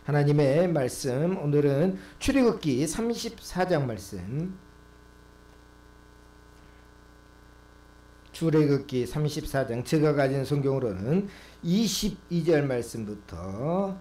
하나님의 말씀, 오늘은 출애굽기 34장 말씀, 출애굽기 34장, 제가 가진 성경으로는 22절 말씀부터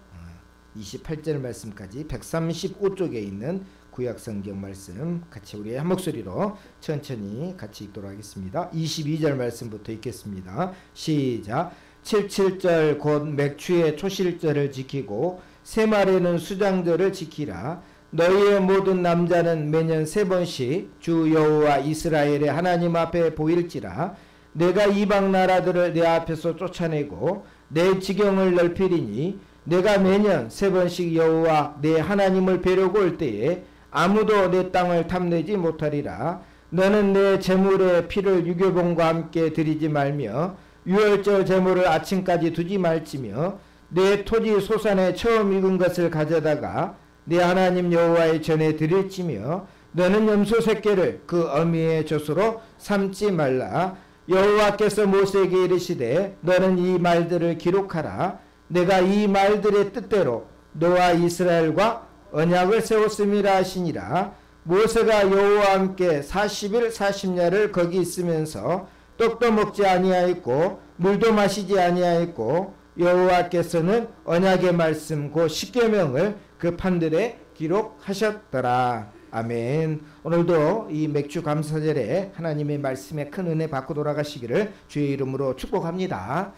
28절 말씀까지 135쪽에 있는 구약성경 말씀 같이 우리 한 목소리로 천천히 같이 읽도록 하겠습니다. 22절 말씀부터 읽겠습니다. 시작. 77절 곧 맥추의 초실절을 지키고 새말에는 수장절을 지키라. 너희의 모든 남자는 매년 3번씩 주 여호와 이스라엘의 하나님 앞에 보일지라. 내가 이방 나라들을 내 앞에서 쫓아내고 내 지경을 넓히리니 내가 매년 3번씩 여호와 내 하나님을 뵈려고 올 때에 아무도 내 땅을 탐내지 못하리라. 너는 내 제물의 피를 유교봉과 함께 드리지 말며 유월절 제물을 아침까지 두지 말지며 내 토지 소산에 처음 익은 것을 가져다가 내 하나님 여호와의 전에 드릴지며 너는 염소 새끼를 그 어미의 젖으로 삼지 말라. 여호와께서 모세에게 이르시되 너는 이 말들을 기록하라. 내가 이 말들의 뜻대로 너와 이스라엘과 언약을 세웠음이라 하시니라. 모세가 여호와와 함께 40일 40야를 거기 있으면서 떡도 먹지 아니하였고 물도 마시지 아니하였고 여호와께서는 언약의 말씀 곧 십계명을 그 판들에 기록하셨더라. 아멘. 오늘도 이 맥주 감사절에 하나님의 말씀에 큰 은혜 받고 돌아가시기를 주의 이름으로 축복합니다.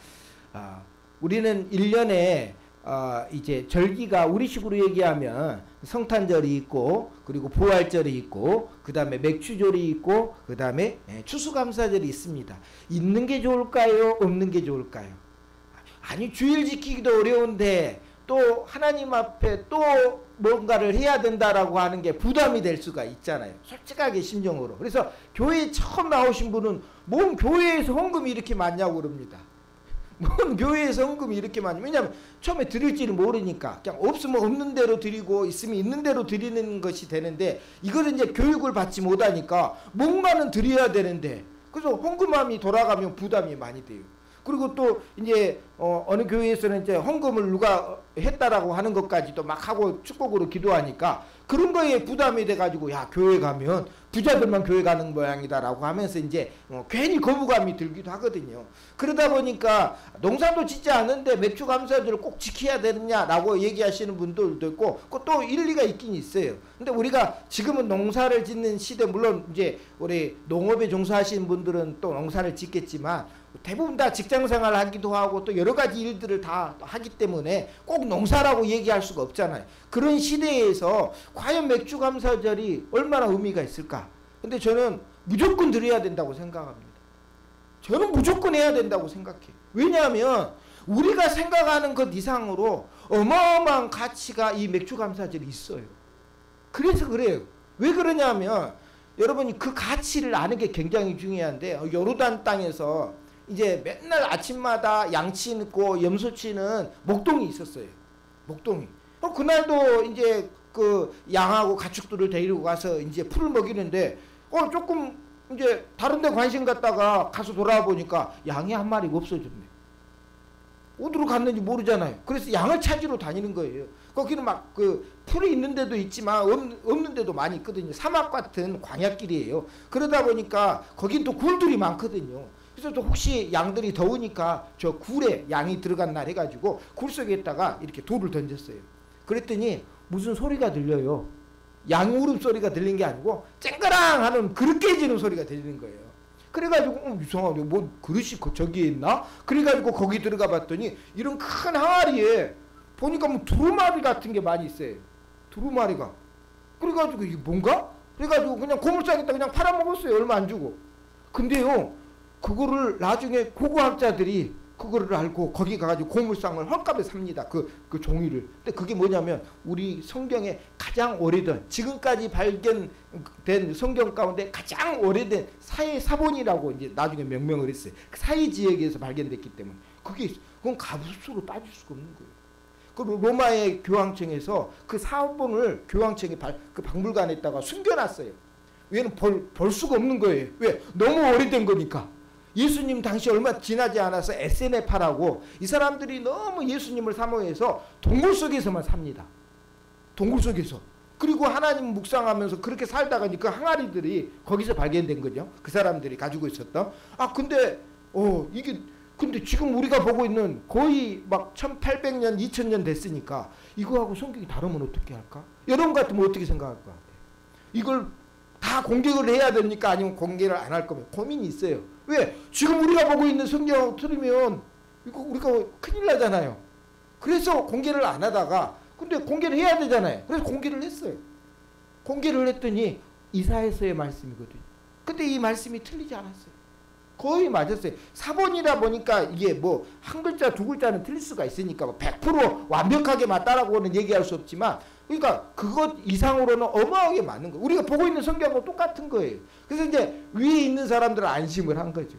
우리는 1년에 이제 절기가 우리식으로 얘기하면 성탄절이 있고 그리고 부활절이 있고 그 다음에 맥주절이 있고 그 다음에 추수감사절이 있습니다. 있는 게 좋을까요? 없는 게 좋을까요? 아니 주일 지키기도 어려운데 또 하나님 앞에 또 뭔가를 해야 된다라고 하는 게 부담이 될 수가 있잖아요. 솔직하게 심정으로. 그래서 교회에 처음 나오신 분은 뭔 교회에서 헌금이 이렇게 많냐고 그럽니다. 뭔 교회에서 헌금이 이렇게 많냐. 왜냐하면 처음에 드릴지를 모르니까 그냥 없으면 없는 대로 드리고 있으면 있는 대로 드리는 것이 되는데 이걸 이제 교육을 받지 못하니까 뭔가는 드려야 되는데 그래서 헌금함이 돌아가면 부담이 많이 돼요. 그리고 또 이제 어느 교회에서는 이제 헌금을 누가 했다라고 하는 것까지도 막 하고 축복으로 기도하니까 그런 거에 부담이 돼가지고 야 교회 가면 부자들만 교회 가는 모양이다라고 하면서 이제 괜히 거부감이 들기도 하거든요. 그러다 보니까 농사도 짓지 않는데 맥주 감사절을 꼭 지켜야 되느냐라고 얘기하시는 분들도 있고 또 일리가 있긴 있어요. 근데 우리가 지금은 농사를 짓는 시대, 물론 이제 우리 농업에 종사하시는 분들은 또 농사를 짓겠지만 대부분 다 직장생활 하기도 하고 또 여러 가지 일들을 다 하기 때문에 꼭 농사라고 얘기할 수가 없잖아요. 그런 시대에서 과연 맥주 감사절이 얼마나 의미가 있을까? 근데 저는 무조건 드려야 된다고 생각합니다. 저는 무조건 해야 된다고 생각해요. 왜냐하면 우리가 생각하는 것 이상으로 어마어마한 가치가 이 맥주 감사절이 있어요. 그래서 그래요. 왜 그러냐면 여러분이 그 가치를 아는 게 굉장히 중요한데 요르단 땅에서 이제 맨날 아침마다 양치 넣고 염소 치는 목동이 있었어요. 목동이. 그날도 이제 그 양하고 가축들을 데리고 가서 이제 풀을 먹이는데 조금 이제 다른 데 관심 갖다가 가서 돌아와 보니까 양이 한 마리가 없어졌네. 어디로 갔는지 모르잖아요. 그래서 양을 찾으러 다니는 거예요. 거기는 막 그 풀이 있는 데도 있지만 없는 데도 많이 있거든요. 사막 같은 광야길이에요. 그러다 보니까 거긴 또 굴들이 많거든요. 그래서 또 혹시 양들이 더우니까 저 굴에 양이 들어간 날 해가지고 굴 속에다가 이렇게 돌을 던졌어요. 그랬더니 무슨 소리가 들려요. 양 울음소리가 들린 게 아니고 쨍그랑 하는 그릇 깨지는 소리가 들리는 거예요. 그래가지고 이상하네. 뭐 그릇이 저기에 있나? 그래가지고 거기 들어가 봤더니 이런 큰 항아리에 보니까 뭐 두루마리 같은 게 많이 있어요. 두루마리가. 그래가지고 이게 뭔가? 그래가지고 그냥 고물상에다 그냥 팔아먹었어요. 얼마 안 주고. 근데요 그거를 나중에 고고학자들이 그거를 알고 거기 가가지고 고물상을 헐값에 삽니다. 그 종이를. 근데 그게 뭐냐면 우리 성경에 가장 오래된, 지금까지 발견된 성경 가운데 가장 오래된 사해 사본이라고 이제 나중에 명명을 했어요. 그 사해 지역에서 발견됐기 때문에 그건 값으로 따질 수가 없는 거예요. 그 로마의 교황청에서 그 사본을 교황청의 그 박물관에다가 숨겨놨어요. 왜냐면 볼 수가 없는 거예요. 왜? 너무 오래된 거니까. 예수님 당시 얼마 지나지 않아서 SNF라고 이 사람들이 너무 예수님을 사모해서 동굴 속에서만 삽니다. 동굴 속에서. 그리고 하나님 묵상하면서 그렇게 살다가 그 항아리들이 거기서 발견된 거죠. 그 사람들이 가지고 있었던. 근데 근데 지금 우리가 보고 있는 거의 막 1800년, 2000년 됐으니까 이거하고 성경이 다르면 어떻게 할까? 여러분 같으면 어떻게 생각할 것 같아요? 이걸 다 공개를 해야 됩니까? 아니면 공개를 안 할 거면 고민이 있어요. 왜? 지금 우리가 보고 있는 성경 틀으면 이거 우리가 큰일 나잖아요. 그래서 공개를 안 하다가 근데 공개를 해야 되잖아요. 그래서 공개를 했어요. 공개를 했더니 이사야서의 말씀이거든요. 근데 이 말씀이 틀리지 않았어요. 거의 맞았어요. 사본이다 보니까 이게 뭐 한 글자 두 글자는 틀릴 수가 있으니까 100% 완벽하게 맞다라고는 얘기할 수 없지만 그러니까 그것 이상으로는 어마어마하게 맞는 거예요. 우리가 보고 있는 성경하고 똑같은 거예요. 그래서 이제 위에 있는 사람들은 안심을 한 거죠.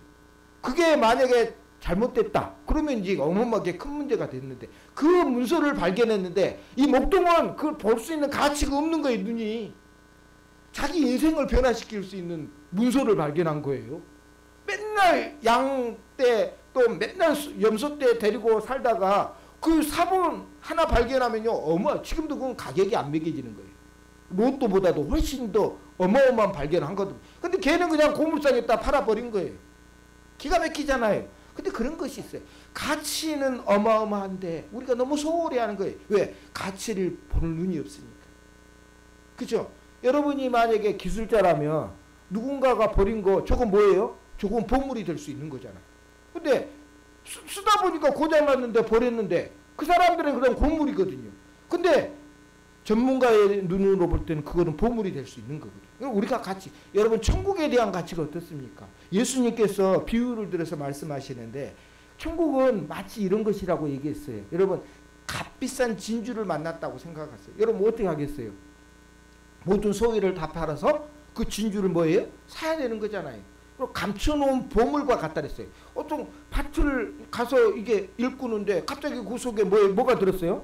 그게 만약에 잘못됐다. 그러면 이제 어마어마하게 큰 문제가 됐는데 그 문서를 발견했는데 이 목동은 그걸 볼 수 있는 가치가 없는 거예요. 눈이. 자기 인생을 변화시킬 수 있는 문서를 발견한 거예요. 맨날 양 때 또 맨날 염소 때 데리고 살다가 그 사본 하나 발견하면요. 지금도 그건 가격이 안 매겨지는 거예요. 로또보다도 훨씬 더 어마어마한 발견을 한 거거든요. 근데 걔는 그냥 고물상에다 팔아버린 거예요. 기가 막히잖아요. 근데 그런 것이 있어요. 가치는 어마어마한데 우리가 너무 소홀히 하는 거예요. 왜? 가치를 보는 눈이 없으니까. 그죠? 여러분이 만약에 기술자라면 누군가가 버린 거 저건 뭐예요? 저건 보물이 될 수 있는 거잖아요. 근데 쓰다 보니까 고장났는데 버렸는데 그 사람들은 그런 고물이거든요. 근데 전문가의 눈으로 볼 때는 그거는 보물이 될 수 있는 거거든요. 우리가 가치, 여러분 천국에 대한 가치가 어떻습니까? 예수님께서 비유를 들어서 말씀하시는데 천국은 마치 이런 것이라고 얘기했어요. 여러분 값비싼 진주를 만났다고 생각하세요. 여러분 어떻게 하겠어요? 모든 소유를 다 팔아서 그 진주를 뭐예요? 사야 되는 거잖아요. 그리고 감춰놓은 보물과 같다 그랬어요. 어떤 밭을 가서 이게 일구는데 갑자기 그 속에 뭐가 들었어요?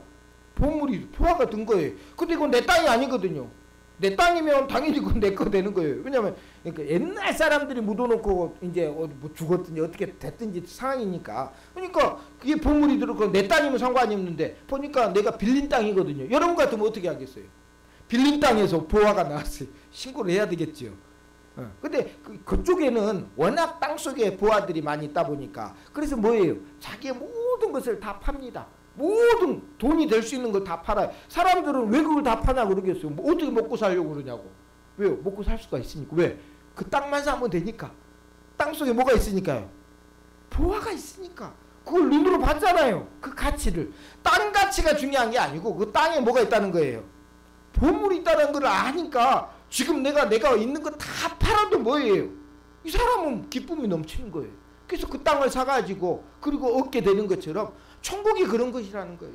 보물이 포화가 든 거예요. 근데 이건 내 땅이 아니거든요. 내 땅이면 당연히 그건 내 거 되는 거예요. 왜냐하면 그러니까 옛날 사람들이 묻어놓고 이제 뭐 죽었든지 어떻게 됐든지 상황이니까. 그러니까 그게 보물이 들었고 내 땅이면 상관이 없는데 보니까 내가 빌린 땅이거든요. 여러분 같으면 어떻게 하겠어요? 빌린 땅에서 보화가 나왔어요. 신고를 해야 되겠죠. 근데 그쪽에는 워낙 땅속에 보화들이 많이 있다 보니까 그래서 뭐예요? 자기의 모든 것을 다 팝니다. 모든 돈이 될 수 있는 걸 다 팔아요. 사람들은 왜 그걸 다 파냐 그러겠어요. 뭐 어떻게 먹고 살려고 그러냐고. 왜요? 먹고 살 수가 있으니까. 왜? 그 땅만 사면 되니까. 땅속에 뭐가 있으니까요? 보화가 있으니까. 그걸 눈으로 봤잖아요. 그 가치를. 땅 가치가 중요한 게 아니고 그 땅에 뭐가 있다는 거예요. 보물이 있다는 걸 아니까 지금 내가 있는 거 다 팔아도 뭐예요? 이 사람은 기쁨이 넘치는 거예요. 그래서 그 땅을 사가지고 그리고 얻게 되는 것처럼 천국이 그런 것이라는 거예요.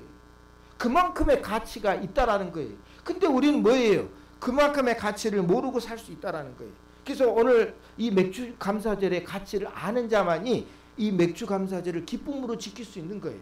그만큼의 가치가 있다라는 거예요. 근데 우리는 뭐예요? 그만큼의 가치를 모르고 살 수 있다라는 거예요. 그래서 오늘 이 맥주 감사절의 가치를 아는 자만이 이 맥주 감사절을 기쁨으로 지킬 수 있는 거예요.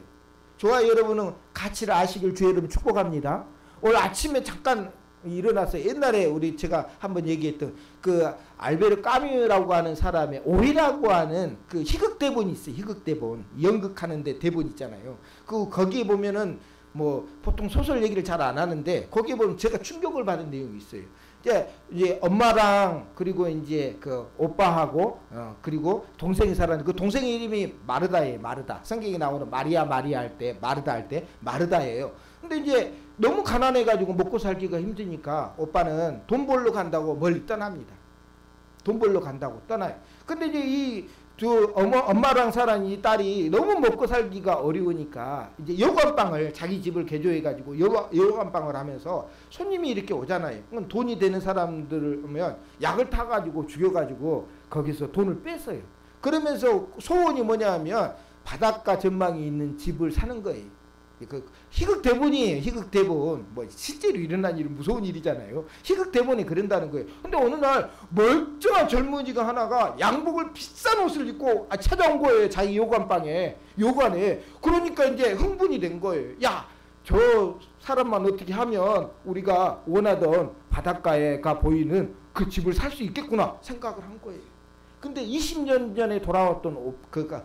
좋아요. 여러분은 가치를 아시길 주의 이름 축복합니다. 오늘 아침에 잠깐 일어나서 옛날에 제가 한번 얘기했던 그 알베르 까뮈라고 하는 사람의 오해라고 하는 그 희극 대본이 있어요. 희극 대본. 연극하는데 대본 있잖아요. 거기에 보면은 뭐 보통 소설 얘기를 잘 안 하는데 거기에 보면 제가 충격을 받은 내용이 있어요. 이제 엄마랑 그리고 이제 그 오빠하고 그리고 동생이 살았는데 그 동생 이름이 마르다예요. 마르다. 성경에 나오는 마리아 할 때 마르다 할 때 마르다예요. 근데 이제 너무 가난해가지고 먹고 살기가 힘드니까 오빠는 돈 벌러 간다고 멀리 떠납니다. 돈 벌러 간다고 떠나요. 근데 이제 엄마랑 살은 이 딸이 너무 먹고 살기가 어려우니까 이제 여관방을 자기 집을 개조해가지고 여관방을 하면서 손님이 이렇게 오잖아요. 그럼 돈이 되는 사람들을 오면 약을 타가지고 죽여가지고 거기서 돈을 뺐어요. 그러면서 소원이 뭐냐 하면 바닷가 전망이 있는 집을 사는 거예요. 그 희극 대본이에요. 희극 대본. 뭐 실제로 일어난 일은 무서운 일이잖아요. 희극 대본이 그런다는 거예요. 근데 어느 날 멀쩡한 젊은이가 하나가 양복을 비싼 옷을 입고 찾아온 거예요. 자기 요관방에 요관에. 그러니까 이제 흥분이 된 거예요. 야, 저 사람만 어떻게 하면 우리가 원하던 바닷가에가 보이는 그 집을 살 수 있겠구나 생각을 한 거예요. 근데 20년 전에 돌아왔던 그러니까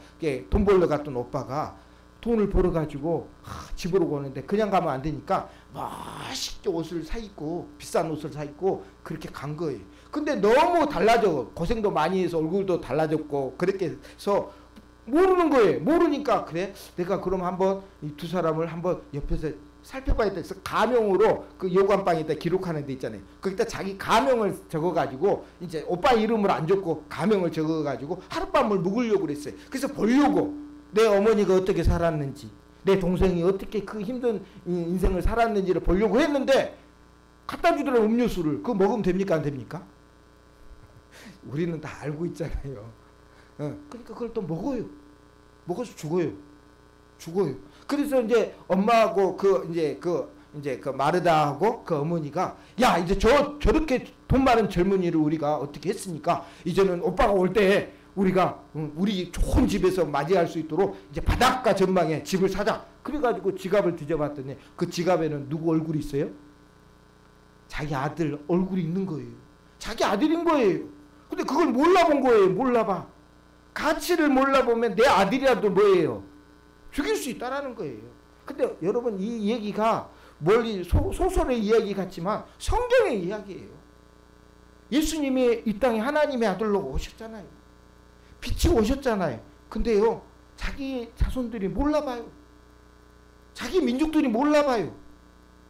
돈 벌러 갔던 오빠가 돈을 벌어가지고 집으로 오는데 그냥 가면 안 되니까 멋있게 옷을 사 입고 비싼 옷을 사 입고 그렇게 간 거예요. 근데 너무 달라져. 고생도 많이 해서 얼굴도 달라졌고 그렇게 해서 모르는 거예요. 모르니까 그래 내가 그럼 한번 이 두 사람을 한번 옆에서 살펴봐야 돼. 그래서 가명으로 그 요관방에다 기록하는 데 있잖아요. 거기다 자기 가명을 적어가지고 이제 오빠 이름을 안 적고 가명을 적어가지고 하룻밤을 묵으려고 그랬어요. 그래서 보려고 내 어머니가 어떻게 살았는지 내 동생이 어떻게 그 힘든 인생을 살았는지를 보려고 했는데 갖다 주더라고 음료수를. 그거 먹으면 됩니까 안 됩니까? 우리는 다 알고 있잖아요. 그러니까 그걸 또 먹어요. 먹어서 죽어요. 그래서 이제 엄마하고 그 마르다하고 그 어머니가 야 이제 저렇게 돈 많은 젊은이를 우리가 어떻게 했으니까 이제는 오빠가 올 때 우리가 우리 좋은 집에서 맞이할 수 있도록 이제 바닷가 전망에 집을 사자. 그래가지고 지갑을 뒤져봤더니 그 지갑에는 누구 얼굴이 있어요? 자기 아들 얼굴이 있는 거예요. 자기 아들인 거예요. 근데 그걸 몰라본 거예요. 몰라봐. 가치를 몰라보면 내 아들이라도 뭐예요? 죽일 수 있다라는 거예요. 근데 여러분 이 얘기가 멀리 소설의 이야기 같지만 성경의 이야기예요. 예수님이 이 땅에 하나님의 아들로 오셨잖아요. 빛이 오셨잖아요. 근데요 자기 자손들이 몰라봐요. 자기 민족들이 몰라봐요.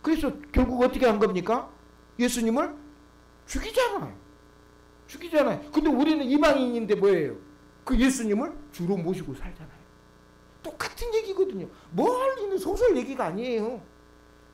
그래서 결국 어떻게 한 겁니까? 예수님을 죽이잖아요. 근데 우리는 이방인인데 뭐예요? 그 예수님을 주로 모시고 살잖아요. 똑같은 얘기거든요. 멀리 있는 소설 얘기가 아니에요.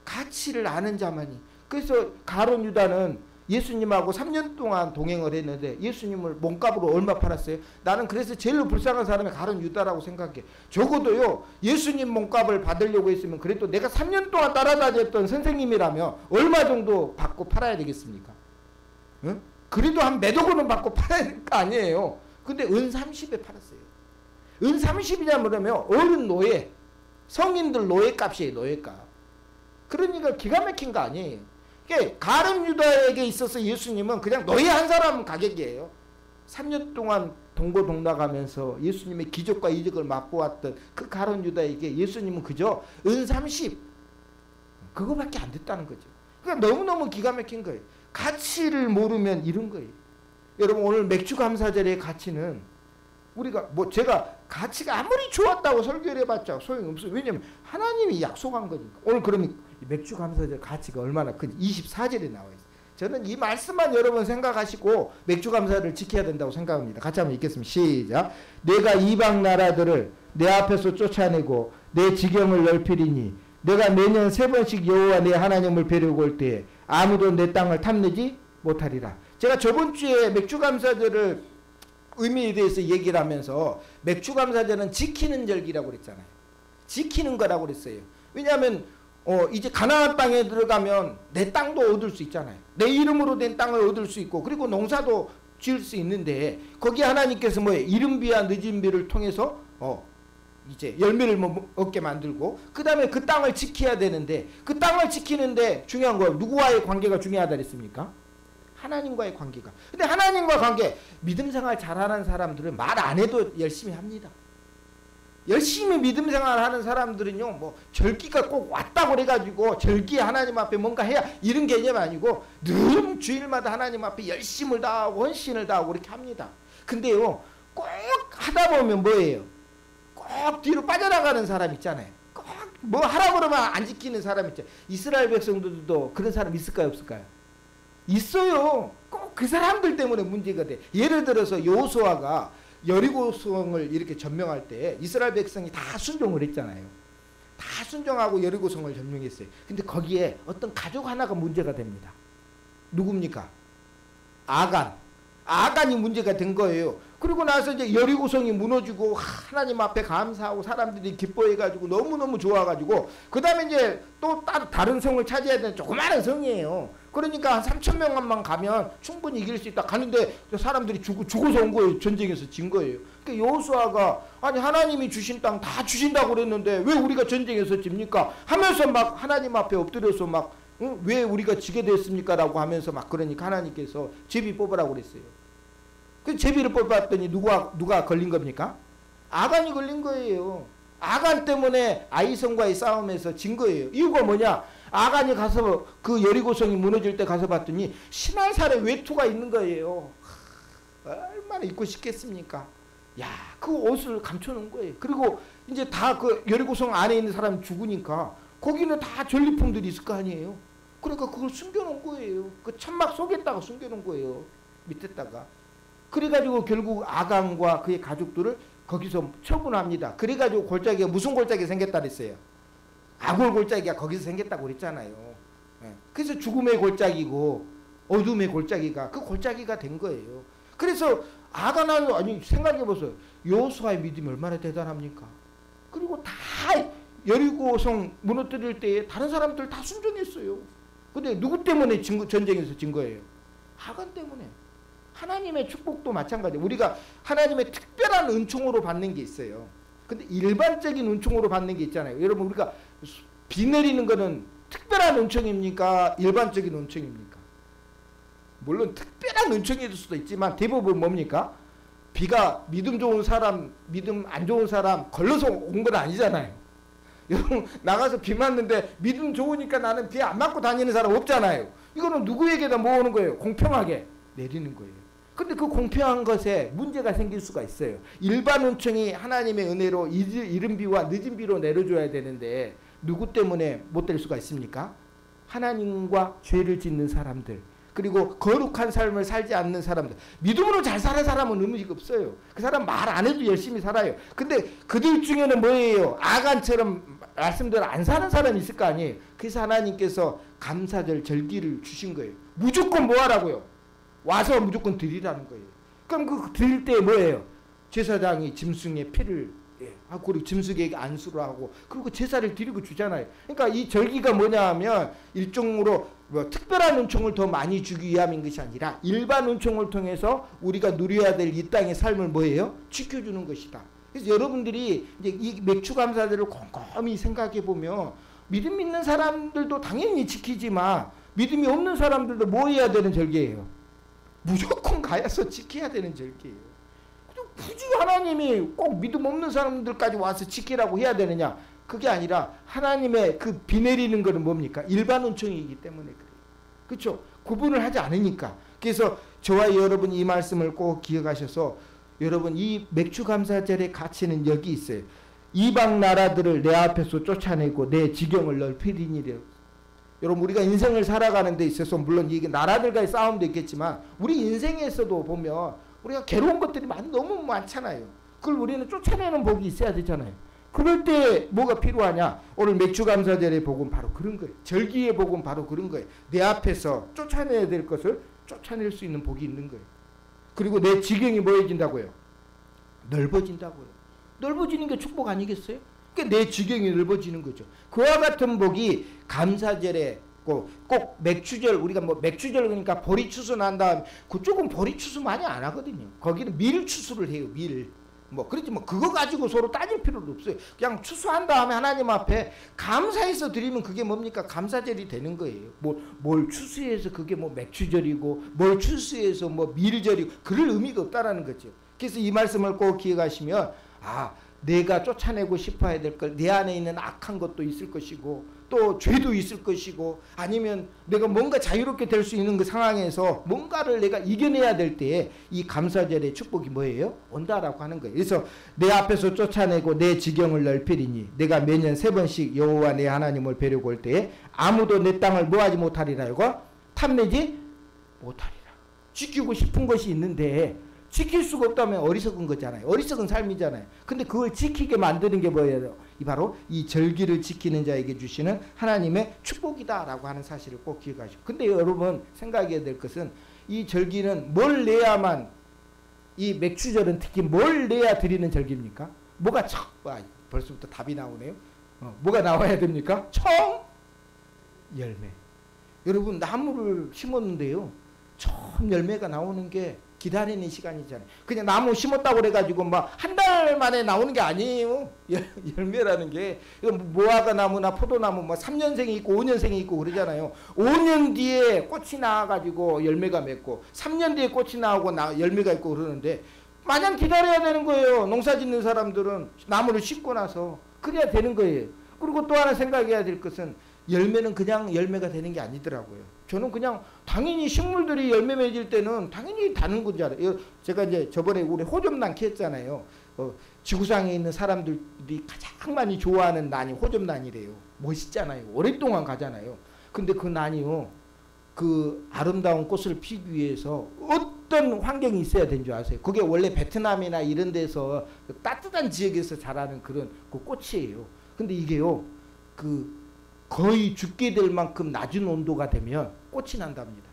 가치를 아는 자만이. 그래서 가룟 유다는 예수님하고 3년 동안 동행을 했는데 예수님을 몸값으로 얼마 팔았어요? 나는 그래서 제일 불쌍한 사람이 가룟 유다라고 생각해. 적어도요 예수님 몸값을 받으려고 했으면 그래도 내가 3년 동안 따라다녔던 선생님이라면 얼마 정도 받고 팔아야 되겠습니까? 응? 그래도 한 몇억 원은 받고 팔아야 될 거 아니에요. 근데 은 30에 팔았어요. 은 30이냐 그러면 어른 노예, 성인들 노예값이에요. 노예값. 그러니까 기가 막힌 거 아니에요. 그러니까 가룟 유다에게 있어서 예수님은 그냥 노예 한 사람 가격이에요. 3년 동안 동고동락하면서 예수님의 기적과 이적을 맛보았던 그 가룟 유다에게 예수님은 그저 은 30 그거밖에 안 됐다는 거죠. 그러니까 너무너무 기가 막힌 거예요. 가치를 모르면 이런 거예요. 여러분 오늘 맥주 감사절의 가치는 우리가 제가 가치가 아무리 좋았다고 설교를 해봤자 소용없어요. 왜냐하면 하나님이 약속한 거니까. 오늘 그러면 맥주 감사절 가치가 얼마나 큰 24절에 나와 있어요. 저는 이 말씀만 여러분 생각하시고 맥주 감사를 지켜야 된다고 생각합니다. 같이 한번 읽겠습니다. 시작. 내가 이방 나라들을 내 앞에서 쫓아내고 내 지경을 넓히리니 내가 매년 3번씩 여호와 내 하나님을 뵈려고 올 때에 아무도 내 땅을 탐내지 못하리라. 제가 저번 주에 맥주 감사절을 의미에 대해서 얘기를 하면서 맥주 감사절은 지키는 절기라고 그랬잖아요. 지키는 거라고 그랬어요. 왜냐하면 이제 가나안 땅에 들어가면 내 땅도 얻을 수 있잖아요. 내 이름으로 된 땅을 얻을 수 있고 그리고 농사도 지을 수 있는데 거기에 하나님께서 뭐예요? 이른 비와 늦은 비를 통해서 이제 열매를 얻게 만들고 그 다음에 그 땅을 지켜야 되는데 그 땅을 지키는데 중요한 거 누구와의 관계가 중요하다 그랬습니까? 하나님과의 관계가. 근데 하나님과 관계 믿음 생활 잘하는 사람들은 말 안 해도 열심히 합니다. 열심히 믿음 생활하는 사람들은요 뭐 절기가 꼭 왔다고 그래가지고 절기에 하나님 앞에 뭔가 해야 이런 개념 아니고 늘 주일마다 하나님 앞에 열심을 다하고 헌신을 다하고 그렇게 합니다. 근데요 꼭 하다 보면 뭐예요? 꼭 뒤로 빠져나가는 사람 있잖아요. 꼭 뭐 하라 그러면 안 지키는 사람 있잖아요. 이스라엘 백성들도 그런 사람 있을까요 없을까요? 있어요. 꼭 그 사람들 때문에 문제가 돼. 예를 들어서 여호수아가 여리고성을 이렇게 점령할 때 이스라엘 백성이 다 순종을 했잖아요. 다 순종하고 여리고성을 점령했어요. 근데 거기에 어떤 가족 하나가 문제가 됩니다. 누굽니까? 아간이 문제가 된 거예요. 그리고 나서 이제 여리고성이 무너지고 하나님 앞에 감사하고 사람들이 기뻐해가지고 너무너무 좋아가지고 그 다음에 이제 또 다른 성을 차지해야 되는 조그마한 성이에요. 그러니까 한 3,000명만 가면 충분히 이길 수 있다. 가는데 사람들이 죽어서 온 거예요. 전쟁에서 진 거예요. 그러니까 여호수아가 아니 하나님이 주신 땅 다 주신다고 그랬는데 왜 우리가 전쟁에서 집니까? 하면서 막 하나님 앞에 엎드려서 막 왜 우리가 지게 됐습니까? 라고 하면서 막 그러니까 하나님께서 제비 뽑으라고 그랬어요. 그 제비를 뽑았더니 누가 걸린 겁니까? 아간이 걸린 거예요. 아간 때문에 아이성과의 싸움에서 진 거예요. 이유가 뭐냐? 아간이 가서 그 여리고성이 무너질 때 가서 봤더니 신한살에 외투가 있는 거예요. 얼마나 입고 싶겠습니까? 야, 그 옷을 감춰놓은 거예요. 그리고 이제 다 그 여리고성 안에 있는 사람이 죽으니까 거기는 다 전리품들이 있을 거 아니에요. 그러니까 그걸 숨겨놓은 거예요. 그 천막 속에다가 숨겨놓은 거예요. 밑에다가. 그래가지고 결국 아간과 그의 가족들을 거기서 처분합니다. 그래가지고 골짜기가 무슨 골짜기가 생겼다 그랬어요? 아골 골짜기가 거기서 생겼다고 그랬잖아요. 그래서 죽음의 골짜기고 어둠의 골짜기가 그 골짜기가 된 거예요. 그래서 아간은 아니 생각해보세요. 여호수아의 믿음이 얼마나 대단합니까? 그리고 다 여리고성 무너뜨릴 때에 다른 사람들 다 순종했어요. 근데 누구 때문에 전쟁에서 진 거예요? 아간 때문에. 하나님의 축복도 마찬가지예요. 우리가 하나님의 특별한 은총으로 받는 게 있어요. 근데 일반적인 은총으로 받는 게 있잖아요. 여러분 우리가 비 내리는 거는 특별한 은총입니까? 일반적인 은총입니까? 물론 특별한 은총일 수도 있지만 대부분 뭡니까? 비가 믿음 좋은 사람, 믿음 안 좋은 사람 걸러서 온 건 아니잖아요. 여러분 나가서 비 맞는데 믿음 좋으니까 나는 비 안 맞고 다니는 사람 없잖아요. 이거는 누구에게나 모으는 거예요. 공평하게 내리는 거예요. 근데 그 공평한 것에 문제가 생길 수가 있어요. 일반 은총이 하나님의 은혜로 이른 비와 늦은 비로 내려줘야 되는데 누구 때문에 못 될 수가 있습니까? 하나님과 죄를 짓는 사람들, 그리고 거룩한 삶을 살지 않는 사람들. 믿음으로 잘 사는 사람은 의미가 없어요. 그 사람 말 안 해도 열심히 살아요. 근데 그들 중에는 뭐예요? 아간처럼 말씀대로 안 사는 사람이 있을 거 아니에요. 그래서 하나님께서 감사절 절기를 주신 거예요. 무조건 뭐 하라고요? 와서 무조건 드리라는 거예요. 그럼 그 드릴 때 뭐예요? 제사장이 짐승의 피를 하고 그리고 짐승에게 안수를 하고 그리고 제사를 드리고 주잖아요. 그러니까 이 절기가 뭐냐 하면 일종으로 뭐 특별한 은총을 더 많이 주기 위함인 것이 아니라 일반 은총을 통해서 우리가 누려야 될 이 땅의 삶을 뭐예요? 지켜주는 것이다. 그래서 여러분들이 이제 이 맥추감사절을 곰곰이 생각해 보면 믿음 있는 사람들도 당연히 지키지만 믿음이 없는 사람들도 뭐 해야 되는 절기예요? 무조건 가야서 지켜야 되는 절기예요. 굳이 하나님이 꼭 믿음 없는 사람들까지 와서 지키라고 해야 되느냐? 그게 아니라 하나님의 그 비 내리는 거는 뭡니까? 일반 은총이기 때문에 그래요. 그렇죠? 구분을 하지 않으니까. 그래서 저와 여러분 이 말씀을 꼭 기억하셔서 여러분 이 맥추감사절의 가치는 여기 있어요. 이방 나라들을 내 앞에서 쫓아내고 내 지경을 넓히리니라. 여러분 우리가 인생을 살아가는 데 있어서 물론 이게 나라들과의 싸움도 있겠지만 우리 인생에서도 보면 우리가 괴로운 것들이 너무 많잖아요. 그걸 우리는 쫓아내는 복이 있어야 되잖아요. 그럴 때 뭐가 필요하냐? 오늘 맥추감사절의 복은 바로 그런 거예요. 절기의 복은 바로 그런 거예요. 내 앞에서 쫓아내야 될 것을 쫓아낼 수 있는 복이 있는 거예요. 그리고 내 지경이 뭐해진다고요? 넓어진다고요. 넓어지는 게 축복 아니겠어요? 그러니까 내 지경이 넓어지는 거죠. 그와 같은 복이 감사절에 꼭 맥추절, 우리가 뭐 맥추절 그러니까 보리 추수 난 다음 그쪽은 보리 추수 많이 안 하거든요. 거기는 밀 추수를 해요. 밀. 뭐 그렇지 뭐 그거 가지고 서로 따질 필요도 없어요. 그냥 추수한 다음에 하나님 앞에 감사해서 드리면 그게 뭡니까? 감사절이 되는 거예요. 뭘 추수해서 그게 뭐 맥추절이고 뭘 추수해서 뭐 밀절이고 그럴 의미가 없다라는 거죠. 그래서 이 말씀을 꼭 기억하시면 내가 쫓아내고 싶어야 될 걸 내 안에 있는 악한 것도 있을 것이고 또 죄도 있을 것이고 아니면 내가 뭔가 자유롭게 될 수 있는 그 상황에서 뭔가를 내가 이겨내야 될 때에 이 감사절의 축복이 뭐예요? 온다라고 하는 거예요. 그래서 내 앞에서 쫓아내고 내 지경을 넓히리니 내가 매년 3번씩 여호와 내 하나님을 뵈려고 올 때에 아무도 내 땅을 뭐하지 못하리라. 이거 탐내지 못하리라. 지키고 싶은 것이 있는데 지킬 수가 없다면 어리석은 거잖아요. 어리석은 삶이잖아요. 근데 그걸 지키게 만드는 게 뭐예요? 바로 이 절기를 지키는 자에게 주시는 하나님의 축복이다라고 하는 사실을 꼭 기억하시고. 근데 여러분 생각해야 될 것은 이 절기는 뭘 내야만, 이 맥추절은 특히 뭘 내야 드리는 절기입니까? 뭐가 벌써부터 답이 나오네요. 뭐가 나와야 됩니까? 처음 열매. 여러분 나무를 심었는데요. 처음 열매가 나오는 게 기다리는 시간이잖아요. 그냥 나무 심었다고 그래가지고 막 한 달 만에 나오는 게 아니에요. 열매라는 게. 무화과 나무나 포도나무 뭐 3년생이 있고 5년생이 있고 그러잖아요. 5년 뒤에 꽃이 나와가지고 열매가 맺고 3년 뒤에 꽃이 나오고 열매가 있고 그러는데 마냥 기다려야 되는 거예요. 농사 짓는 사람들은 나무를 심고 나서. 그래야 되는 거예요. 그리고 또 하나 생각해야 될 것은 열매는 그냥 열매가 되는 게 아니더라고요. 저는 그냥 당연히 식물들이 열매 맺을 때는 당연히 다는 건지 알아요. 제가 이제 저번에 우리 호접란키 했잖아요. 지구상에 있는 사람들이 가장 많이 좋아하는 난이 호접란이래요. 멋있잖아요. 오랫동안 가잖아요. 근데 그 난이요. 그 아름다운 꽃을 피기 위해서 어떤 환경이 있어야 되는 줄 아세요? 그게 원래 베트남이나 이런 데서 따뜻한 지역에서 자라는 그런 그 꽃이에요. 근데 이게요. 거의 죽게 될 만큼 낮은 온도가 되면 꽃이 난답니다.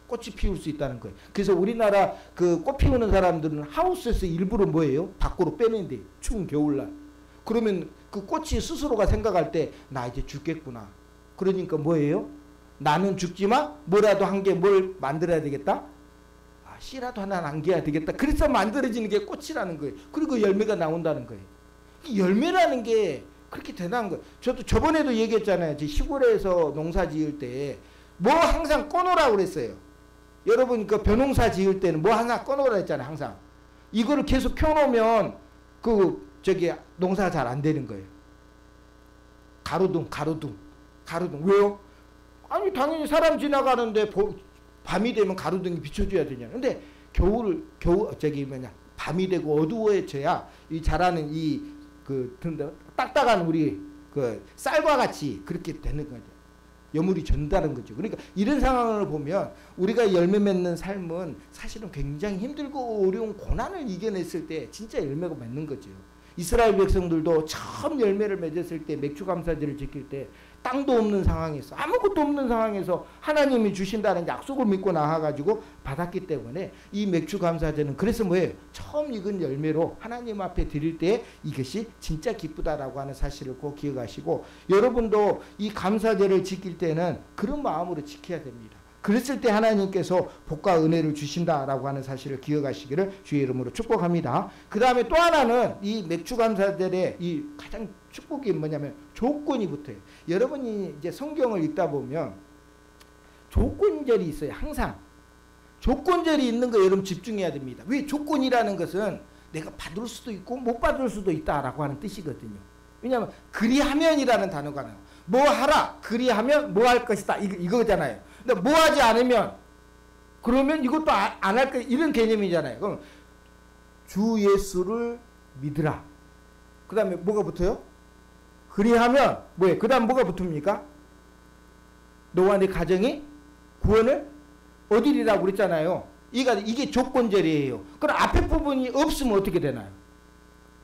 꽃이 피울 수 있다는 거예요. 그래서 우리나라 그 꽃 피우는 사람들은 하우스에서 일부러 뭐예요? 밖으로 빼낸대요. 추운 겨울날. 그러면 그 꽃이 스스로가 생각할 때 나 이제 죽겠구나. 그러니까 뭐예요? 나는 죽지만 뭐라도 한 개 뭘 만들어야 되겠다? 씨라도 하나 남겨야 되겠다. 그래서 만들어지는 게 꽃이라는 거예요. 그리고 열매가 나온다는 거예요. 이 열매라는 게 그렇게 대단한 거예요. 저도 저번에도 얘기했잖아요. 시골에서 농사 지을 때 뭐 항상 꺼놓으라고 그랬어요. 여러분 그 벼농사 지을 때는 뭐 하나 꺼놓으라 했잖아요. 항상. 이거를 계속 켜놓으면 농사가 잘 안 되는 거예요. 가로등. 왜요? 아니 당연히 사람 지나가는데 밤이 되면 가로등이 비춰줘야 되냐. 근데 밤이 되고 어두워져야 이 자라는 딱딱한 우리 쌀과 같이 그렇게 되는 거죠. 여물이 전다는 거죠. 그러니까 이런 상황을 보면 우리가 열매 맺는 삶은 사실은 굉장히 힘들고 어려운 고난을 이겨냈을 때 진짜 열매가 맺는 거죠. 이스라엘 백성들도 처음 열매를 맺었을 때 맥주감사제를 지킬 때 땅도 없는 상황에서 아무것도 없는 상황에서 하나님이 주신다는 약속을 믿고 나와가지고 받았기 때문에 이 맥주감사제는 그래서 뭐예요? 처음 익은 열매로 하나님 앞에 드릴 때 이것이 진짜 기쁘다라고 하는 사실을 꼭 기억하시고 여러분도 이 감사제를 지킬 때는 그런 마음으로 지켜야 됩니다. 그랬을 때 하나님께서 복과 은혜를 주신다라고 하는 사실을 기억하시기를 주의 이름으로 축복합니다. 그 다음에 또 하나는 이 맥주감사절의 이 가장 축복이 뭐냐면 조건이 붙어요. 여러분이 이제 성경을 읽다 보면 조건절이 있어요. 항상. 조건절이 있는 거 여러분 집중해야 됩니다. 왜? 조건이라는 것은 내가 받을 수도 있고 못 받을 수도 있다라고 하는 뜻이거든요. 왜냐하면 그리하면이라는 단어가 나와요. 뭐 하라. 그리하면 뭐 할 것이다. 이거잖아요. 근데 뭐 하지 않으면 그러면 이것도 안 할 거 이런 개념이잖아요. 그럼 주 예수를 믿으라. 그 다음에 뭐가 붙어요? 그리하면 뭐예요? 그 다음 뭐가 붙습니까? 너와 내 가정이 구원을 얻으리라고 그랬잖아요. 이게 조건절이에요. 그럼 앞에 부분이 없으면 어떻게 되나요?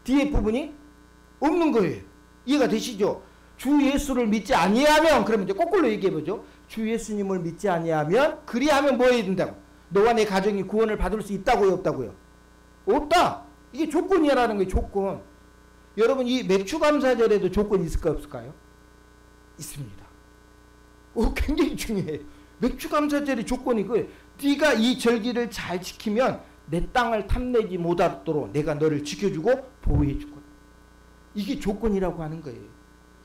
뒤에 부분이 없는 거예요. 이해가 되시죠? 주 예수를 믿지 아니하면 그러면 이제 거꾸로 얘기해보죠. 주 예수님을 믿지 아니하면 그리하면 뭐 해야 된다고? 너와 내 가정이 구원을 받을 수 있다고요? 없다고요? 없다. 이게 조건이라는 거예요. 조건. 여러분 이 맥주감사절에도 조건이 있을까 없을까요? 있습니다. 굉장히 중요해요. 맥주감사절의 조건이 그거예요. 네가 이 절기를 잘 지키면 내 땅을 탐내지 못하도록 내가 너를 지켜주고 보호해 줄 거야. 이게 조건이라고 하는 거예요.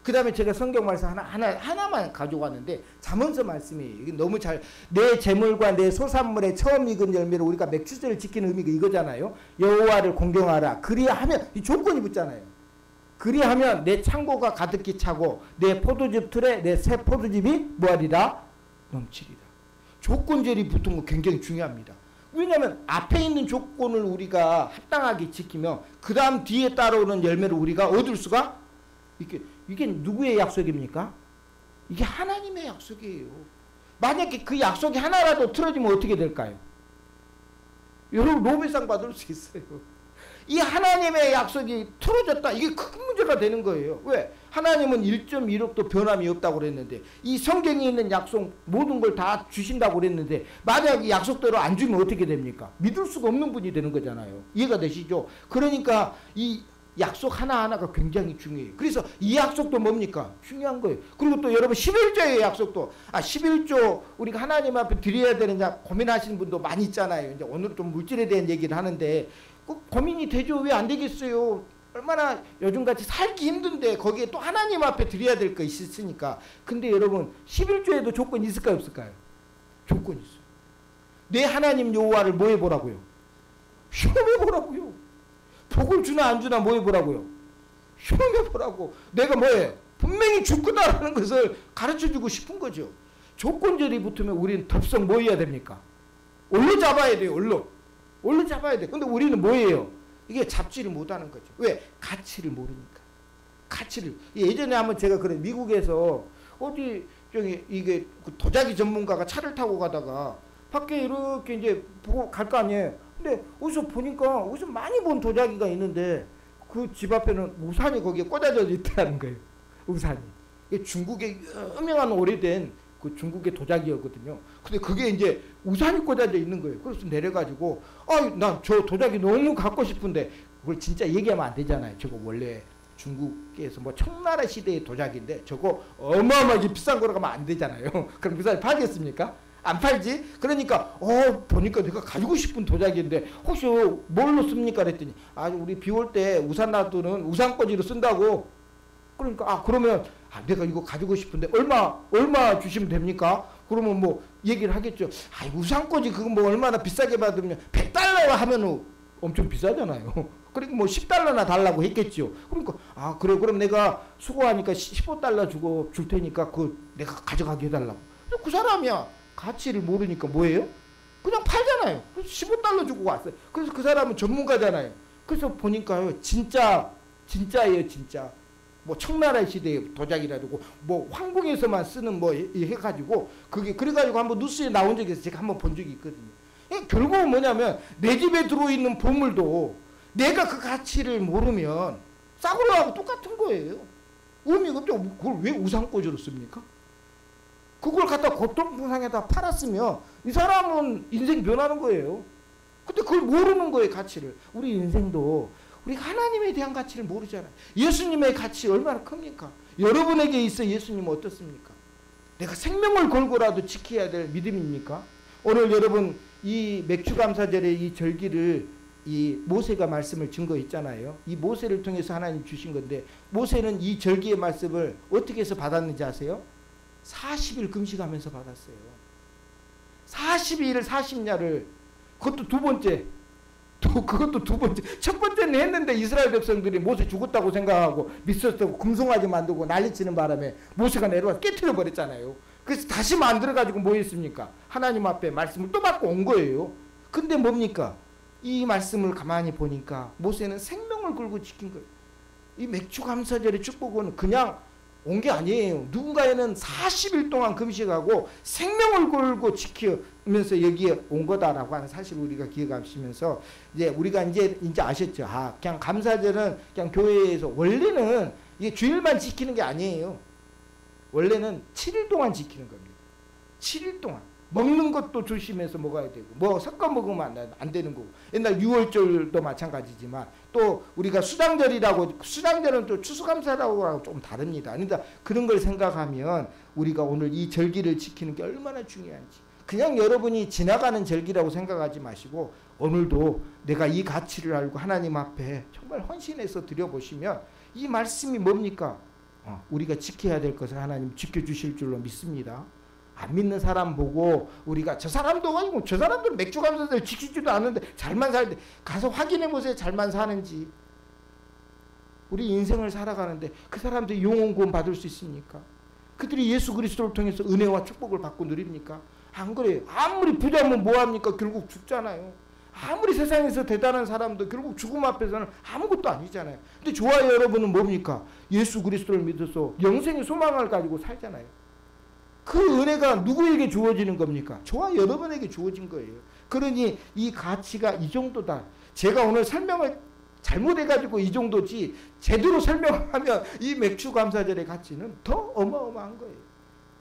그 다음에 제가 성경 말씀 하나만 가져왔는데 잠언서 말씀이에요. 이게 너무 내 재물과 내 소산물의 처음 익은 열매를 우리가 맥주절을 지키는 의미가 이거잖아요. 여호와를 공경하라. 그리하면 이 조건이 붙잖아요. 그리하면 내 창고가 가득히 차고 내 포도즙 틀에 내 새 포도즙이 뭐하리라? 넘치리라. 조건절이 붙은 거 굉장히 중요합니다. 왜냐하면 앞에 있는 조건을 우리가 합당하게 지키면 그 다음 뒤에 따라오는 열매를 우리가 얻을 수가 이게 누구의 약속입니까? 이게 하나님의 약속이에요. 만약에 그 약속이 하나라도 틀어지면 어떻게 될까요? 여러분 노벨상 받을 수 있어요. 이 하나님의 약속이 틀어졌다. 이게 큰 문제가 되는 거예요. 왜? 하나님은 1.1억도 변함이 없다고 그랬는데 이 성경에 있는 약속 모든 걸 다 주신다고 그랬는데 만약에 약속대로 안 주면 어떻게 됩니까? 믿을 수가 없는 분이 되는 거잖아요. 이해가 되시죠? 그러니까 이 약속 하나하나가 굉장히 중요해요. 그래서 이 약속도 뭡니까? 중요한 거예요. 그리고 또 여러분 11조의 약속도 11조 우리가 하나님 앞에 드려야 되느냐 고민하시는 분도 많이 있잖아요. 이제 오늘 좀 물질에 대한 얘기를 하는데 고민이 되죠. 왜 안 되겠어요? 얼마나 요즘같이 살기 힘든데 거기에 또 하나님 앞에 드려야 될 거 있으니까. 근데 여러분 11조에도 조건이 있을까요? 없을까요? 조건이 있어요. 내 하나님 여호와를 뭐 해보라고요? 시험해보라고요. 복을 주나 안 주나 뭐 해보라고요? 시험해보라고. 내가 뭐해? 분명히 줄 거다라는 것을 가르쳐주고 싶은 거죠. 조건절이 붙으면 우리는 덥석 뭐 해야 됩니까? 얼로 잡아야 돼요. 얼로 잡아야 돼. 근데 우리는 뭐예요? 이게 잡지를 못하는 거죠. 왜? 가치를 모르니까. 가치를. 예전에 한번 제가 그래 미국에서 어디 저기 이게 도자기 전문가가 차를 타고 가다가 밖에 이렇게 이제 보고 갈 거 아니에요. 근데 어디서 보니까 어디서 많이 본 도자기가 있는데 그 집 앞에는 우산이 거기에 꽂아져 있다는 거예요. 우산이. 이게 중국의 유명한 오래된 그 중국의 도자기였거든요. 근데 그게 이제 우산이 꽂아져 있는 거예요. 그래서 내려가지고 나 저 도자기 너무 갖고 싶은데 그걸 진짜 얘기하면 안 되잖아요. 저거 원래 중국에서 뭐 청나라 시대의 도자기인데 저거 어마어마하게 비싼 거로 가면 안 되잖아요. 그럼 그 사람이 팔겠습니까? 안 팔지? 그러니까 보니까 내가 가지고 싶은 도자기인데 혹시 뭘로 씁니까? 그랬더니 우리 비 올 때 우산 놔두는 우산꽂이로 쓴다고. 그러니까 그러면 내가 이거 가지고 싶은데 얼마 주시면 됩니까? 그러면 뭐 얘기를 하겠죠. 우산꽂이 그거 뭐 얼마나 비싸게 받으면 100달러 하면 엄청 비싸잖아요. 그러니까 뭐 10달러나 달라고 했겠죠. 그러니까 그래 그럼 내가 수고하니까 15달러 주고 줄 테니까 그 내가 가져가게 해달라고. 그 사람이야 가치를 모르니까 뭐예요? 그냥 팔잖아요. 15달러 주고 왔어요. 그래서 그 사람은 전문가잖아요. 그래서 보니까요 진짜예요 진짜. 뭐 청나라 시대의 도자기라고 뭐 황궁에서만 쓰는 뭐 해가지고 그게 그래가지고 한번 뉴스에 나온 적이 있어서 제가 한번 본 적이 있거든요. 결국은 뭐냐면 내 집에 들어있는 보물도 내가 그 가치를 모르면 싸구려 하고 똑같은 거예요. 의미가 없죠. 그걸 왜 우산꽂이로 씁니까? 그걸 갖다 고통상에다 팔았으면 이 사람은 인생 변하는 거예요. 근데 그걸 모르는 거예요 가치를. 우리 인생도 우리가 하나님에 대한 가치를 모르잖아요. 예수님의 가치 얼마나 큽니까? 여러분에게 있어 예수님은 어떻습니까? 내가 생명을 걸고라도 지켜야 될 믿음입니까? 오늘 여러분 이 맥주감사절의 이 절기를 이 모세가 말씀을 증거했잖아요. 이 모세를 통해서 하나님 주신 건데 모세는 이 절기의 말씀을 어떻게 해서 받았는지 아세요? 40일 금식하면서 받았어요. 42일 40야를 그것도 두 번째. 그것도 두 번째. 첫 번째는 했는데 이스라엘 백성들이 모세 죽었다고 생각하고 미스터고 금송아지 만들고 난리치는 바람에 모세가 내려와서 깨트려 버렸잖아요. 그래서 다시 만들어가지고 뭐 했습니까? 하나님 앞에 말씀을 또 받고 온 거예요. 근데 뭡니까? 이 말씀을 가만히 보니까 모세는 생명을 걸고 지킨 거예요. 이 맥주감사절의 축복은 그냥 온 게 아니에요. 누군가에는 40일 동안 금식하고 생명을 걸고 지키면서 여기에 온 거다라고 하는 사실을 우리가 기억하시면서 이제 우리가 이제 아셨죠. 그냥 감사절은 그냥 교회에서 원래는 이게 주일만 지키는 게 아니에요. 원래는 7일 동안 지키는 겁니다. 7일 동안. 먹는 것도 조심해서 먹어야 되고 뭐 섞어 먹으면 안 되는 거고 옛날 6월절도 마찬가지지만 또 우리가 수장절은 또 추수감사라고 좀 다릅니다. 그러니까 그런 걸 생각하면 우리가 오늘 이 절기를 지키는 게 얼마나 중요한지 그냥 여러분이 지나가는 절기라고 생각하지 마시고 오늘도 내가 이 가치를 알고 하나님 앞에 정말 헌신해서 드려보시면 이 말씀이 뭡니까? 우리가 지켜야 될 것을 하나님 지켜주실 줄로 믿습니다. 안 믿는 사람 보고 우리가 저 사람도 아니고 저 사람들 맥주감사절 지키지도 않는데 잘만 살때 가서 확인해 보세요. 잘만 사는지. 우리 인생을 살아가는데 그 사람들이 영혼 구원 받을 수 있습니까? 그들이 예수 그리스도를 통해서 은혜와 축복을 받고 누립니까? 안 그래요. 아무리 부자면 뭐합니까? 결국 죽잖아요. 아무리 세상에서 대단한 사람도 결국 죽음 앞에서는 아무것도 아니잖아요. 근데 저와 여러분은 뭡니까? 예수 그리스도를 믿어서 영생의 소망을 가지고 살잖아요. 그 은혜가 누구에게 주어지는 겁니까? 저와 여러분에게 주어진 거예요. 그러니 이 가치가 이 정도다. 제가 오늘 설명을 잘못해가지고 이 정도지 제대로 설명하면 이 맥주감사절의 가치는 더 어마어마한 거예요.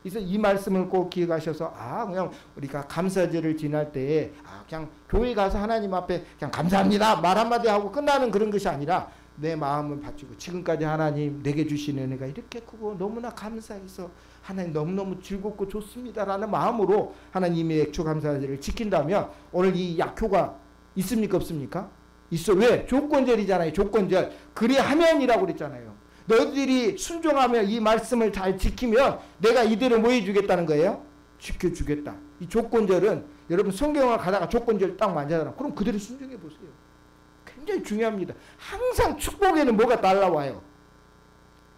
그래서 이 말씀을 꼭 기억하셔서 그냥 우리가 감사절을 지날 때 그냥 교회 가서 하나님 앞에 그냥 감사합니다 말 한마디 하고 끝나는 그런 것이 아니라 내 마음을 바치고 지금까지 하나님 내게 주신 은혜가 이렇게 크고 너무나 감사해서 하나님 너무너무 즐겁고 좋습니다라는 마음으로 하나님의 맥주감사제를 지킨다면 오늘 이 약효가 있습니까 없습니까? 있어. 왜? 조건절이잖아요. 조건절. 그리하면이라고 그랬잖아요. 너희들이 순종하며 이 말씀을 잘 지키면 내가 이대로 뭐 해주겠다는 거예요? 지켜주겠다. 이 조건절은 여러분 성경을 가다가 조건절 딱 만져잖아. 그럼 그대로 순종해 보세요. 굉장히 중요합니다. 항상 축복에는 뭐가 날라와요.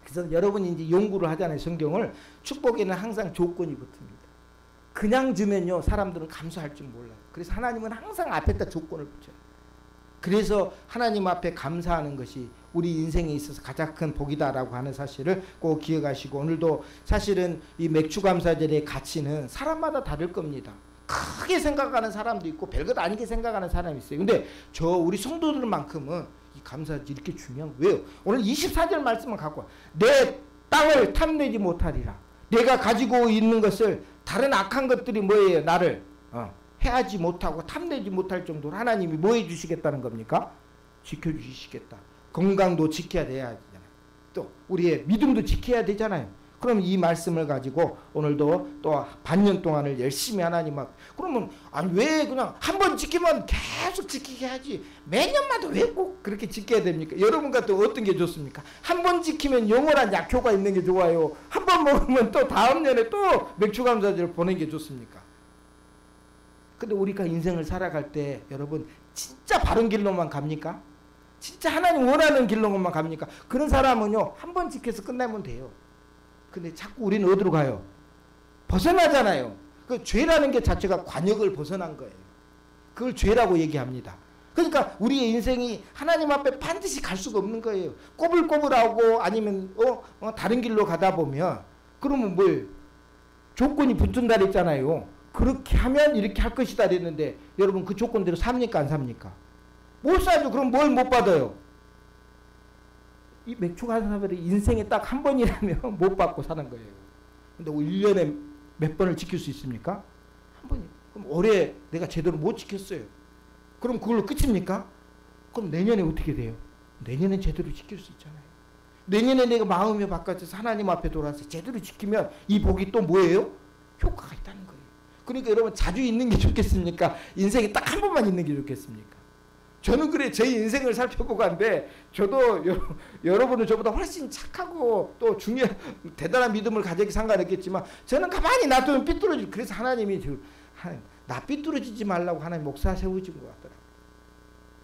그래서 여러분이 이제 연구를 하잖아요. 성경을. 축복에는 항상 조건이 붙습니다. 그냥 주면요 사람들은 감사할 줄 몰라요. 그래서 하나님은 항상 앞에다 조건을 붙여요. 그래서 하나님 앞에 감사하는 것이 우리 인생에 있어서 가장 큰 복이다라고 하는 사실을 꼭 기억하시고, 오늘도 사실은 이 맥주감사절의 가치는 사람마다 다를 겁니다. 크게 생각하는 사람도 있고 별것 아니게 생각하는 사람이 있어요. 근데 우리 성도들만큼은 이 감사절이 이렇게 중요한 거예요. 왜요? 오늘 24절 말씀을 갖고 와. 내 땅을 탐내지 못하리라. 내가 가지고 있는 것을 다른 악한 것들이 뭐예요? 나를 해하지 못하고 탐내지 못할 정도로 하나님이 뭐 해주시겠다는 겁니까? 지켜주시겠다. 건강도 지켜야 되잖아요. 또 우리의 믿음도 지켜야 되잖아요. 그럼 이 말씀을 가지고 오늘도 또 반년 동안을 열심히 하나님 앞. 그러면 아니 왜 그냥 한 번 지키면 계속 지키게 하지 매년마다 왜 꼭 그렇게 지켜야 됩니까? 여러분 같은 어떤 게 좋습니까? 한 번 지키면 영원한 약효가 있는 게 좋아요. 한 번 먹으면 또 다음 년에 또 맥주감사절을 보내는 게 좋습니까? 근데 우리가 인생을 살아갈 때 여러분 진짜 바른 길로만 갑니까? 진짜 하나님 원하는 길로만 갑니까? 그런 사람은요 한 번 지켜서 끝나면 돼요. 근데 자꾸 우리는 어디로 가요? 벗어나잖아요. 그 죄라는 게 자체가 관역을 벗어난 거예요. 그걸 죄라고 얘기합니다. 그러니까 우리의 인생이 하나님 앞에 반드시 갈 수가 없는 거예요. 꼬불꼬불하고 아니면 다른 길로 가다 보면 그러면 뭘 조건이 붙은다 그랬잖아요. 그렇게 하면 이렇게 할 것이다 그랬는데 여러분 그 조건대로 삽니까 안 삽니까? 못 사죠. 그럼 뭘 못 받아요? 이 맥주감사절이 인생에 딱 한 번이라면 못 받고 사는 거예요. 근데 1년에 몇 번을 지킬 수 있습니까? 한 번이요. 그럼 올해 내가 제대로 못 지켰어요. 그럼 그걸로 끝입니까? 그럼 내년에 어떻게 돼요? 내년에 제대로 지킬 수 있잖아요. 내년에 내가 마음이 바꿔져서 하나님 앞에 돌아서 제대로 지키면 이 복이 또 뭐예요? 효과가 있다는 거예요. 그러니까 여러분 자주 있는 게 좋겠습니까? 인생에 딱 한 번만 있는 게 좋겠습니까? 저는 그래 제 인생을 살펴보고 간데 저도 여러분은 저보다 훨씬 착하고 또 대단한 믿음을 가지기 상관없겠지만 저는 가만히 놔두면 삐뚤어지고, 그래서 하나님이 나 삐뚤어지지 말라고 하나님 목사 세우신 것 같더라고요.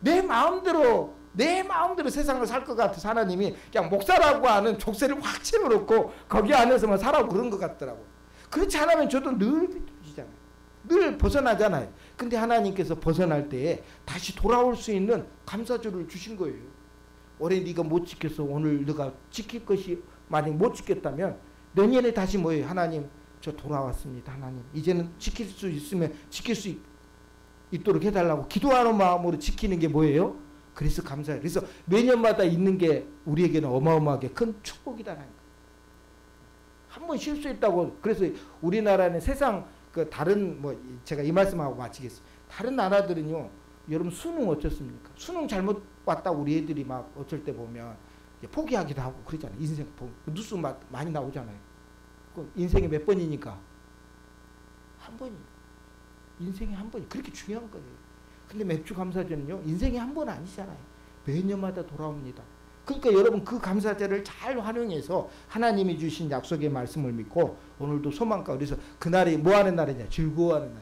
내 마음대로 세상을 살 것 같아서 하나님이 그냥 목사라고 하는 족쇄를 확 채워놓고 거기 안에서만 살라고 그런 것 같더라고요. 그렇지 않으면 저도 늘 삐뚤어지잖아요. 늘 벗어나잖아요. 근데 하나님께서 벗어날 때에 다시 돌아올 수 있는 감사절을 주신 거예요. 올해 네가 못 지켜서 오늘 네가 지킬 것이 만약 못 지켰다면 내년에 다시 뭐예요? 하나님 저 돌아왔습니다. 하나님 이제는 지킬 수 있으면 지킬 수 있도록 해달라고 기도하는 마음으로 지키는 게 뭐예요? 그래서 감사해요. 그래서 매년마다 있는 게 우리에게는 어마어마하게 큰 축복이다라는 거예요. 한 번 실수했다고 그래서 우리나라는 세상 다른 제가 이 말씀하고 마치겠습니다. 다른 나라들은요 여러분 수능 어쩌습니까? 수능 잘못 왔다 우리 애들이 막 어쩔 때 보면 포기하기도 하고 그러잖아요. 인생 뉴스 많이 나오잖아요. 인생이 몇 번이니까 한 번이. 인생이 한 번이 그렇게 중요한 거예요. 근데 맥주감사절은요 인생이 한 번 아니잖아요. 매년마다 돌아옵니다. 그러니까 여러분 그 감사절을 잘 활용해서 하나님이 주신 약속의 말씀을 믿고 오늘도 소망가, 그래서 그날이 뭐하는 날이냐? 즐거워하는 날.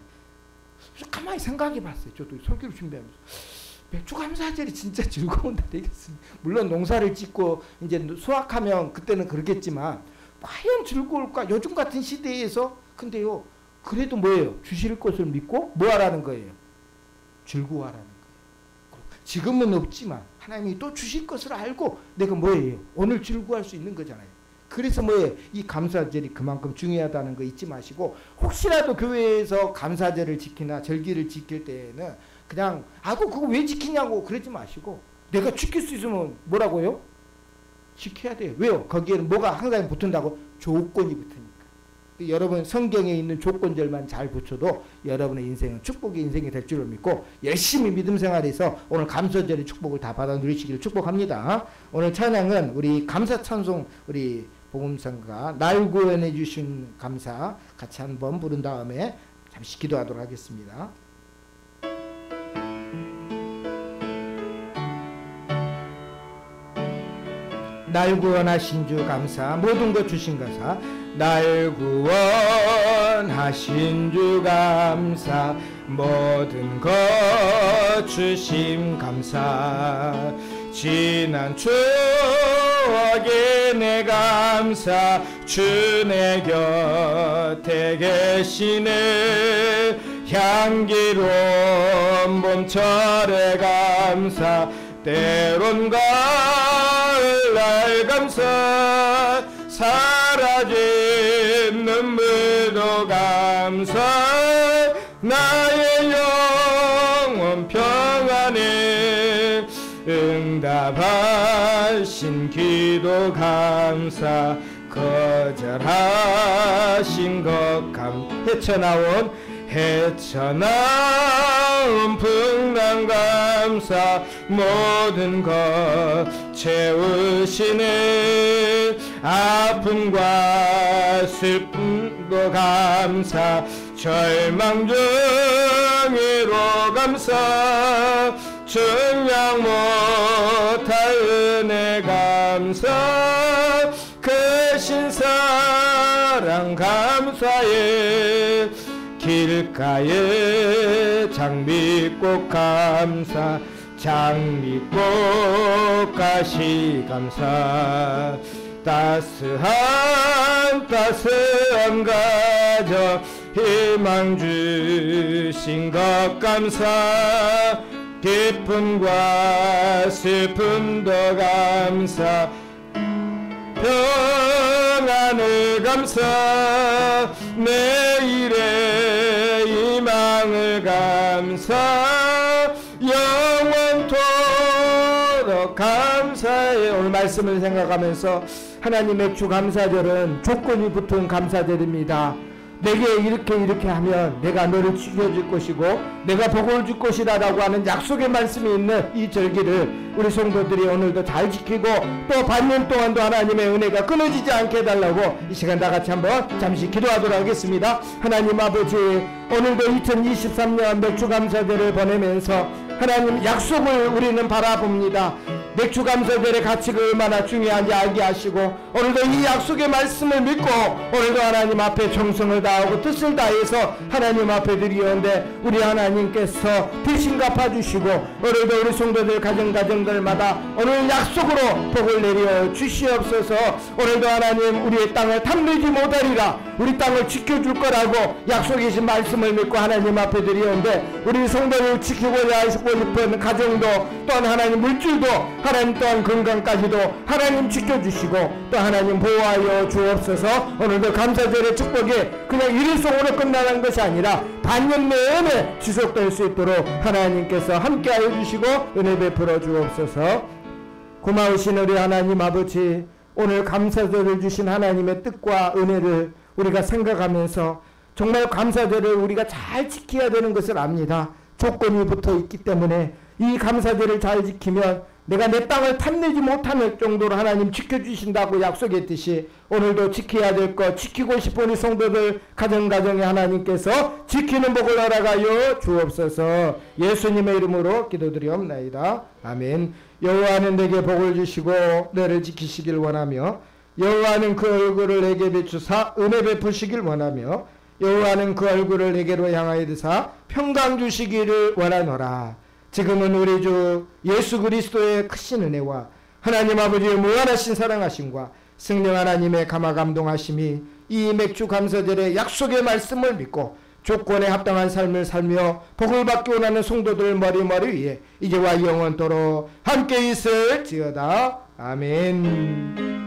가만히 생각해 봤어요. 저도 설교를 준비하면서 맥주감사절이 진짜 즐거운 날이겠습니다. 물론 농사를 짓고 이제 수확하면 그때는 그렇겠지만 과연 즐거울까? 요즘 같은 시대에서. 근데요 그래도 뭐예요? 주실 것을 믿고 뭐하라는 거예요? 즐거워하라는 거예요. 지금은 없지만 하나님이 또 주실 것을 알고 내가 뭐예요? 오늘 즐거워할 수 있는 거잖아요. 그래서 뭐예요? 이 감사절이 그만큼 중요하다는 거 잊지 마시고, 혹시라도 교회에서 감사절을 지키나 절기를 지킬 때에는 그냥 그거 왜 지키냐고 그러지 마시고 내가 지킬 수 있으면 뭐라고요? 지켜야 돼요. 왜요? 거기에는 뭐가 항상 붙은다고? 조건이 붙으니까. 여러분 성경에 있는 조건절만 잘 붙여도 여러분의 인생은 축복의 인생이 될 줄을 믿고 열심히 믿음 생활에서 오늘 감사절의 축복을 다 받아 누리시기를 축복합니다. 오늘 찬양은 우리 감사 찬송 우리 복음성가 날 구원해 주신 감사 같이 한번 부른 다음에 잠시 기도하도록 하겠습니다. 날 구원하신 주 감사 모든 것 주신 감사 날 구원하신 주 감사 모든 것 주심 감사 지난 추억에 내 감사 주 내 곁에 계시네 향기로운 봄철의 감사 때론 가을날 감사 사라진 눈물도 감사 나의 영혼 평안에 응답하신 기도 감사 거절하신 것 헤쳐나온 풍랑 감사 모든 것 채우시네 아픔과 슬픔도 감사 절망 중에로 감사 증량 못할 은혜 감사 크신 사랑 감사해 길가에 장미꽃 감사 장미꽃 가시 감사 따스한 가정 희망 주신 것 감사 기쁨과 슬픔도 감사 평안을 감사 내일의 희망을 감사 영원토록 감사해. 오늘 말씀을 생각하면서 하나님의 주 감사절은 조건이 붙은 감사절입니다. 내게 이렇게 하면 내가 너를 지켜줄 것이고 내가 복을 줄 것이다 라고 하는 약속의 말씀이 있는 이 절기를 우리 성도들이 오늘도 잘 지키고 또 반년 동안도 하나님의 은혜가 끊어지지 않게 해달라고 이 시간 다 같이 한번 잠시 기도하도록 하겠습니다. 하나님 아버지 오늘도 2023년 맥주감사절을 보내면서 하나님 약속을 우리는 바라봅니다. 맥주감사절의 가치가 얼마나 중요한지 알게 하시고 오늘도 이 약속의 말씀을 믿고 오늘도 하나님 앞에 정성을 다하고 뜻을 다해서 하나님 앞에 드리오는데 우리 하나님께서 대신 갚아주시고 오늘도 우리 성도들 가정들마다 오늘 약속으로 복을 내려 주시옵소서. 오늘도 하나님 우리의 땅을 탐내지 못하리라 우리 땅을 지켜줄 거라고 약속이신 말씀을 믿고 하나님 앞에 드리오는데 우리 성도를 지키고자 하시고 싶은 가정도 또한 하나님 물질도 하나님 또한 건강까지도 하나님 지켜주시고 또 하나님 보호하여 주옵소서. 오늘도 감사절의 축복이 그냥 일일성으로 끝나는 것이 아니라 반년 내내 지속될 수 있도록 하나님께서 함께하여 주시고 은혜 베풀어 주옵소서. 고마우신 우리 하나님 아버지 오늘 감사절을 주신 하나님의 뜻과 은혜를 우리가 생각하면서 정말 감사절을 우리가 잘 지켜야 되는 것을 압니다. 조건이 붙어 있기 때문에 이 감사절을 잘 지키면 내가 내 땅을 탐내지 못하는 정도로 하나님 지켜주신다고 약속했듯이 오늘도 지켜야 될 것 지키고 싶은 우리 성도들 가정에 하나님께서 지키는 복을 허락하여 주옵소서. 예수님의 이름으로 기도드리옵나이다. 아멘. 여호와는 내게 복을 주시고 너를 지키시길 원하며 여호와는 그 얼굴을 내게 비추사 은혜 베푸시길 원하며 여호와는 그 얼굴을 내게로 향하여 드사 평강 주시기를 원하노라. 지금은 우리 주 예수 그리스도의 크신 은혜와 하나님 아버지의 무한하신 사랑하심과 성령 하나님의 감화 감동하심이 이 맥주 감사절의 약속의 말씀을 믿고 조건에 합당한 삶을 살며 복을 받기 원하는 성도들 머리 위에 이제와 영원토록 함께 있을지어다. 아멘.